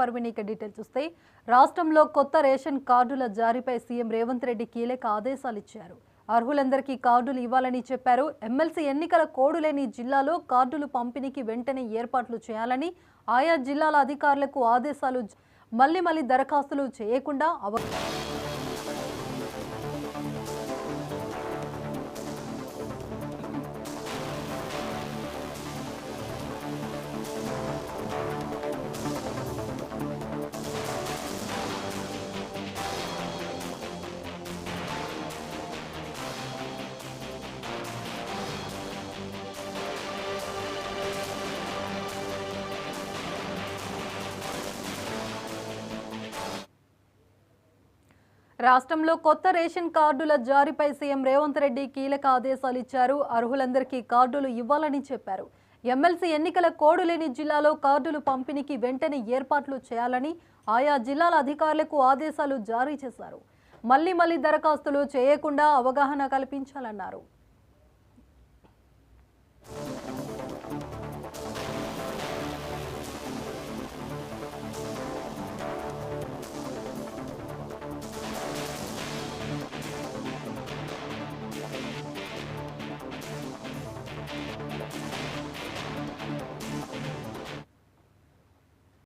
పర్వినిక details చూస్తే రాష్ట్రంలో కొత్త రేషన్ కార్డుల జారీపై సీఎం రేవంత్ రెడ్డి కీలక ఆదేశాలు ఇచ్చారు. అర్హులందరికీ కార్డులు ఇవ్వాలని చెప్పారు. ఎమ్మెల్సీ ఎన్నికల కోడ్ లేని జిల్లాలో కార్డులు పంపిణీకి వెంటనే ఏర్పాట్లు చేయాలని ఆయా జిల్లాల అధికారులకు ఆదేశాలు. మళ్లీ దరఖాస్తులు చేయకుండా రాష్ట్రంలో కొత్త రేషన్ కార్డుల జారీపై సీఎం రేవంత్ రెడ్డి కీలక ఆదేశాలు ఇచ్చారు. అర్హులందరికీ కార్డులు ఇవ్వాలని చెప్పారు. ఎమ్మెల్సీ ఎన్నికల కోడ్ లేని జిల్లాలో కార్డులు పంపిణీకి వెంటనే ఏర్పాట్లు చేయాలని ఆయా జిల్లాల అధికారులకు ఆదేశాలు జారీ చేశారు. మళ్లీ దరఖాస్తులు చేయకుండా అవగాహన కల్పించాలన్నారు.